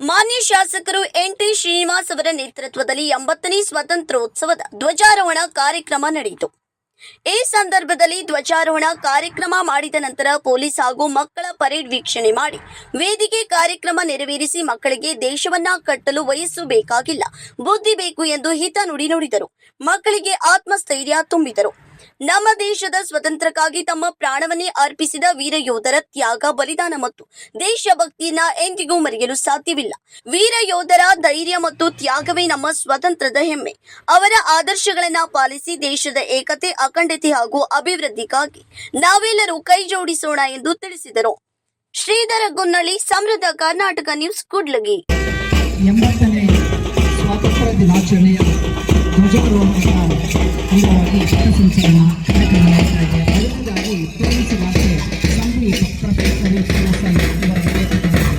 ಮಾನ್ಯ ಶಾಸಕರು ಎನ್.ಟಿ. ಶ್ರೀನಿವಾಸ್ ಅವರ ನೇತೃತ್ವದಲ್ಲಿ 80ನೇ ಸ್ವಾತಂತ್ರ್ಯೋತ್ಸವದ ಧ್ವಜಾರೋಹಣ ಕಾರ್ಯಕ್ರಮ ನಡೆಯಿತು. ಈ ಸಂದರ್ಭದಲ್ಲಿ ಧ್ವಜಾರೋಹಣ ಕಾರ್ಯಕ್ರಮ ಮಾಡಿದ ನಂತರ ಪೊಲೀಸ್ ಹಾಗೂ ಮಕ್ಕಳ ಪರೇಡ್ ವೀಕ್ಷಣೆ ಮಾಡಿ ವೇದಿಕೆ ಕಾರ್ಯಕ್ರಮ ನೆರವೇರಿಸಿ ಮಕ್ಕಳಿಗೆ ದೇಶವನ್ನ ಕಟ್ಟಲು ವಯಸ್ಸು ಬೇಕಾಗಿಲ್ಲ, ಬುದ್ಧಿ ಬೇಕು ಎಂದು ಹಿತ ನುಡಿ ನುಡಿದರು. ಮಕ್ಕಳಿಗೆ ಆತ್ಮಸ್ಥೈರ್ಯ ತುಂಬಿದರು. ನಮ್ಮ ದೇಶದ ಸ್ವತಂತ್ರಕ್ಕಾಗಿ ತಮ್ಮ ಪ್ರಾಣವನ್ನೇ ಅರ್ಪಿಸಿದ ವೀರ ಯೋಧರ ತ್ಯಾಗ, ಬಲಿದಾನ ಮತ್ತು ದೇಶಭಕ್ತಿಯನ್ನ ಎಂದಿಗೂ ಮರೆಯಲು ಸಾಧ್ಯವಿಲ್ಲ. ವೀರ ಯೋಧರ ಧೈರ್ಯ ಮತ್ತು ತ್ಯಾಗವೇ ನಮ್ಮ ಸ್ವಾತಂತ್ರ್ಯದ ಹೆಮ್ಮೆ. ಅವರ ಆದರ್ಶಗಳನ್ನ ಪಾಲಿಸಿ ದೇಶದ ಏಕತೆ, ಅಖಂಡತೆ ಹಾಗೂ ಅಭಿವೃದ್ಧಿಗಾಗಿ ನಾವೆಲ್ಲರೂ ಕೈ ಜೋಡಿಸೋಣ ಎಂದು ತಿಳಿಸಿದರು. ಶ್ರೀಧರ ಗುನ್ನಳ್ಳಿ, ಸಮೃದ್ಧ ಕರ್ನಾಟಕ ನ್ಯೂಸ್, ಕೂಡ್ಲಿಗಿ. 80ನೇ ಸ್ವಾತಂತ್ರ್ಯ ದಿನಾಚರಣೆಯ ಧ್ವಜಾರೋಹಣದ ಅಂಗವಾಗಿ ಪಥಸಂಚಲನ ಕಾರ್ಯಕ್ರಮ ನಡೆಯುತ್ತಾ ಇದೆ. ಅದರಿಂದಾಗಿ ಪೊಲೀಸ್ ಇಲಾಖೆ ಸಂಘಿ ಪ್ರೊಫೆಸರ್ ಇವರ ನೇತೃತ್ವದಲ್ಲಿ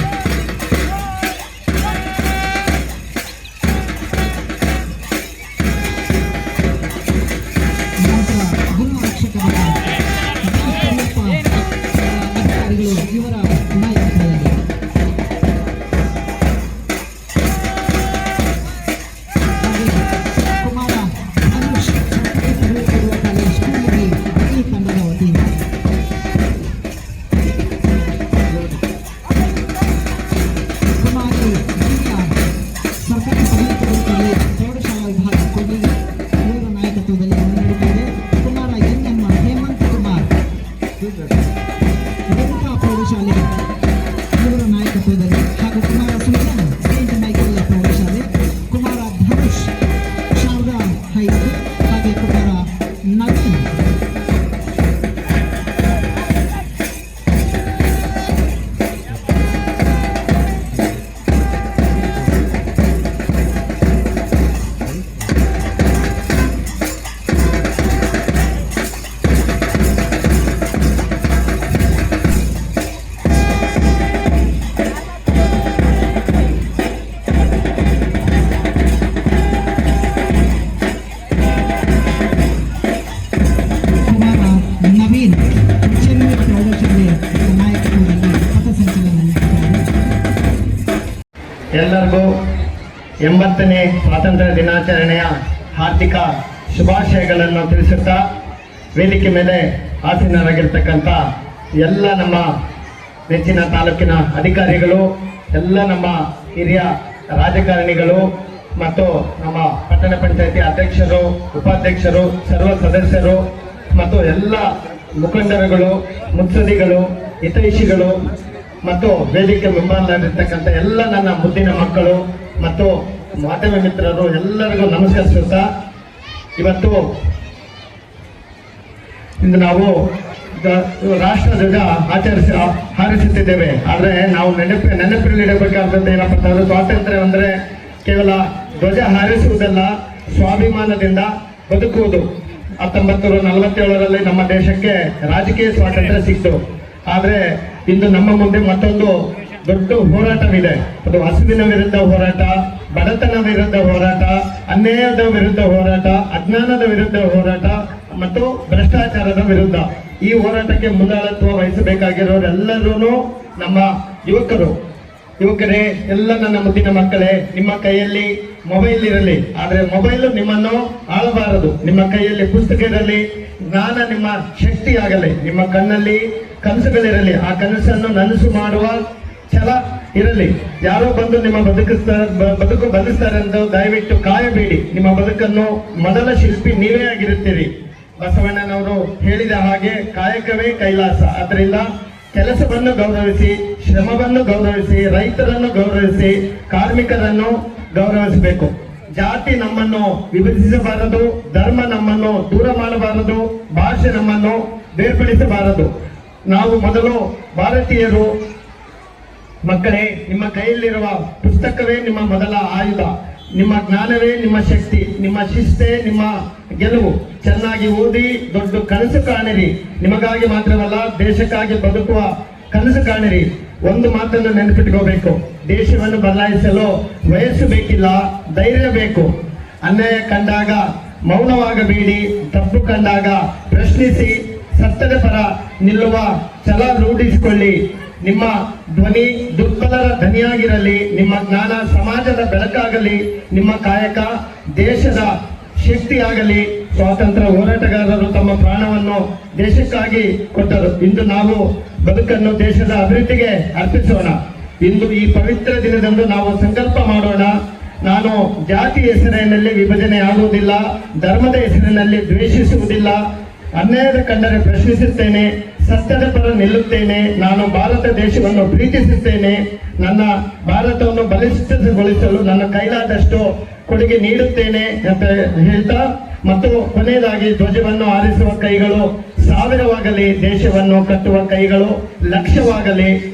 ನಂತರ ಗುಣರಕ್ಷಕರ ಅಧಿಕಾರಿಗಳು ಇವರ ನಾಯಕತ್ವದಲ್ಲಿ ಪ್ರೌಢಶಾಲೆ ಇವರ ನಾಯಕತ್ವದಲ್ಲಿ ಹಾಗೂ ಕುಮಾರ ಸುಲ್ತಾನ್ ಸೇಂಟ್ ಮೈಕಲ್ ಪ್ರೌಢಶಾಲೆ, ಕುಮಾರ ಧನುಷ್ ಶಾರದಾ ಹೈಸ್ಕೂಲ್ ಹಾಗೆ ಕುಮಾರ ನವೀನ್ ಎಲ್ಲರಿಗೂ 80ನೇ ಸ್ವಾತಂತ್ರ್ಯ ದಿನಾಚರಣೆಯ ಹಾರ್ದಿಕ ಶುಭಾಶಯಗಳನ್ನು ತಿಳಿಸುತ್ತಾ, ವೇದಿಕೆ ಮೇಲೆ ಆಸೀನರಾಗಿರ್ತಕ್ಕಂಥ ಎಲ್ಲ ನಮ್ಮ ನೆಚ್ಚಿನ ತಾಲೂಕಿನ ಅಧಿಕಾರಿಗಳು, ಎಲ್ಲ ನಮ್ಮ ಹಿರಿಯ ರಾಜಕಾರಣಿಗಳು ಮತ್ತು ನಮ್ಮ ಪಟ್ಟಣ ಪಂಚಾಯತಿ ಅಧ್ಯಕ್ಷರು, ಉಪಾಧ್ಯಕ್ಷರು, ಸರ್ವ ಸದಸ್ಯರು ಮತ್ತು ಎಲ್ಲ ಮುಖಂಡರುಗಳು, ಮುತ್ಸದಿಗಳು, ಹಿತೈಷಿಗಳು ಮತ್ತು ವೇದಿಕೆ ಮುಂಬಾಗಿಲಿರ್ತಕ್ಕಂಥ ಎಲ್ಲ ನನ್ನ ಮುದ್ದಿನ ಮಕ್ಕಳು ಮತ್ತು ಮಾಧ್ಯಮ ಮಿತ್ರರು ಎಲ್ಲರಿಗೂ ನಮಸ್ಕರಿಸುತ್ತಾ, ಇವತ್ತು ಇಂದು ನಾವು ರಾಷ್ಟ್ರಧ್ವಜ ಹಾರಿಸುತ್ತಿದ್ದೇವೆ. ಆದರೆ ನಾವು ನೆನಪಿನಲ್ಲಿಡಬೇಕಾದಂಥ ಏನಪ್ಪ ಅಂತಂದ್ರೆ, ಸ್ವಾತಂತ್ರ್ಯ ಅಂದರೆ ಕೇವಲ ಧ್ವಜ ಹಾರಿಸುವುದಲ್ಲ, ಸ್ವಾಭಿಮಾನದಿಂದ ಬದುಕುವುದು. 1947ರಲ್ಲಿ ನಮ್ಮ ದೇಶಕ್ಕೆ ರಾಜಕೀಯ ಸ್ವಾತಂತ್ರ್ಯ ಸಿಕ್ತು. ಆದರೆ ಇಂದು ನಮ್ಮ ಮುಂದೆ ಮತ್ತೊಂದು ದೊಡ್ಡ ಹೋರಾಟವಿದೆ. ಅದು ಹಸಿವಿನ ವಿರುದ್ಧ ಹೋರಾಟ, ಬಡತನ ವಿರುದ್ಧ ಹೋರಾಟ, ಅನ್ಯಾಯದ ವಿರುದ್ಧ ಹೋರಾಟ, ಅಜ್ಞಾನದ ವಿರುದ್ಧ ಹೋರಾಟ ಮತ್ತು ಭ್ರಷ್ಟಾಚಾರದ ವಿರುದ್ಧ. ಈ ಹೋರಾಟಕ್ಕೆ ಮುಂದಾಳತ್ವ ವಹಿಸಬೇಕಾಗಿರೋರೆಲ್ಲರೂ ನಮ್ಮ ಯುವಕರೇ, ಎಲ್ಲ ನನ್ನ ಮುದ್ದಿನ ಮಕ್ಕಳೇ, ನಿಮ್ಮ ಕೈಯಲ್ಲಿ ಮೊಬೈಲ್ ಇರಲಿ, ಆದರೆ ಮೊಬೈಲು ನಿಮ್ಮನ್ನು ಆಳಬಾರದು. ನಿಮ್ಮ ಕೈಯಲ್ಲಿ ಪುಸ್ತಕ ಇರಲಿ, ಜ್ಞಾನ ನಿಮ್ಮ ಶಕ್ತಿ ಆಗಲಿ, ನಿಮ್ಮ ಕಣ್ಣಲ್ಲಿ ಕನಸುಗಳಿರಲಿ, ಆ ಕನಸನ್ನು ನನಸು ಮಾಡುವ ಛಲ ಇರಲಿ. ಯಾರೋ ಬಂದು ನಿಮ್ಮ ಬದುಕು ಬದಲಿಸ್ತಾರೆ ಎಂದು ದಯವಿಟ್ಟು ಕಾಯಬೇಡಿ. ನಿಮ್ಮ ಬದುಕನ್ನು ಮೊದಲ ಶಿಲ್ಪಿ ನೀವೇ ಆಗಿರುತ್ತೀರಿ. ಬಸವಣ್ಣನವರು ಹೇಳಿದ ಹಾಗೆ ಕಾಯಕವೇ ಕೈಲಾಸ. ಆದ್ದರಿಂದ ಕೆಲಸವನ್ನು ಗೌರವಿಸಿ, ಶ್ರಮವನ್ನು ಗೌರವಿಸಿ, ರೈತರನ್ನು ಗೌರವಿಸಿ, ಕಾರ್ಮಿಕರನ್ನು ಗೌರವಿಸಬೇಕು. ಜಾತಿ ನಮ್ಮನ್ನು ವಿಭಜಿಸಬಾರದು, ಧರ್ಮ ನಮ್ಮನ್ನು ದೂರ ಮಾಡಬಾರದು, ಭಾಷೆ ನಮ್ಮನ್ನು ಬೇರ್ಪಡಿಸಬಾರದು. ನಾವು ಮೊದಲು ಭಾರತೀಯರು. ಮಕ್ಕಳೇ, ನಿಮ್ಮ ಕೈಯಲ್ಲಿರುವ ಪುಸ್ತಕವೇ ನಿಮ್ಮ ಮೊದಲ ಆಯುಧ. ನಿಮ್ಮ ಜ್ಞಾನವೇ ನಿಮ್ಮ ಶಕ್ತಿ, ನಿಮ್ಮ ಶಿಸ್ತೇ ನಿಮ್ಮ ಗೆಲುವು. ಚೆನ್ನಾಗಿ ಓದಿ ದೊಡ್ಡ ಕನಸು ಕಾಣಿರಿ. ನಿಮಗಾಗಿ ಮಾತ್ರವಲ್ಲ, ದೇಶಕ್ಕಾಗಿ ಬದುಕುವ ಕನಸು ಕಾಣಿರಿ. ಒಂದು ಮಾತನ್ನು ನೆನಪಿಟ್ಕೋಬೇಕು, ದೇಶವನ್ನು ಬದಲಾಯಿಸಲು ವಯಸ್ಸು ಬೇಕಿಲ್ಲ, ಧೈರ್ಯ ಬೇಕು. ಅನ್ಯಾಯ ಕಂಡಾಗ ಮೌನವಾಗಬೇಡಿ, ತಪ್ಪು ಕಂಡಾಗ ಪ್ರಶ್ನಿಸಿ, ಸತ್ಯದ ಪರ ನಿಲ್ಲುವ ಛಲ ರೂಢಿಸಿಕೊಳ್ಳಿ. ನಿಮ್ಮ ಧ್ವನಿ ದುರ್ಬಲರ ಧ್ವನಿಯಾಗಿರಲಿ, ನಿಮ್ಮ ಜ್ಞಾನ ಸಮಾಜದ ಬೆಳಕಾಗಲಿ, ನಿಮ್ಮ ಕಾಯಕ ದೇಶದ ಶಕ್ತಿಯಾಗಲಿ. ಸ್ವಾತಂತ್ರ್ಯ ಹೋರಾಟಗಾರರು ತಮ್ಮ ಪ್ರಾಣವನ್ನು ದೇಶಕ್ಕಾಗಿ ಕೊಟ್ಟರು. ಇಂದು ನಾವು ಬದುಕನ್ನು ದೇಶದ ಅಭಿವೃದ್ಧಿಗೆ ಅರ್ಪಿಸೋಣ. ಇಂದು ಈ ಪವಿತ್ರ ದಿನದಂದು ನಾವು ಸಂಕಲ್ಪ ಮಾಡೋಣ. ನಾನು ಜಾತಿ ಹೆಸರಿನಲ್ಲಿ ವಿಭಜನೆ ಆಗುವುದಿಲ್ಲ, ಧರ್ಮದ ಹೆಸರಿನಲ್ಲಿ ದ್ವೇಷಿಸುವುದಿಲ್ಲ, ಅನ್ಯಾಯದ ಕಂಡರೆ ಪ್ರಶ್ನಿಸುತ್ತೇನೆ, ಸತ್ಯದ ಪರ ನಿಲ್ಲುತ್ತೇನೆ. ನಾನು ಭಾರತ ದೇಶವನ್ನು ಪ್ರೀತಿಸುತ್ತೇನೆ. ನನ್ನ ಭಾರತವನ್ನು ಬಲಿಷ್ಠಗೊಳಿಸಲು ನನ್ನ ಕೈಲಾದಷ್ಟು ಕೊಡುಗೆ ನೀಡುತ್ತೇನೆ ಅಂತ ಹೇಳ್ತಾ, ಮತ್ತು ಕೊನೆಯದಾಗಿ ಧ್ವಜವನ್ನು ಹಾರಿಸುವ ಕೈಗಳು 1000ವಾಗಲಿ, ದೇಶವನ್ನು ಕಟ್ಟುವ ಕೈಗಳು 1,00,000ವಾಗಲಿ.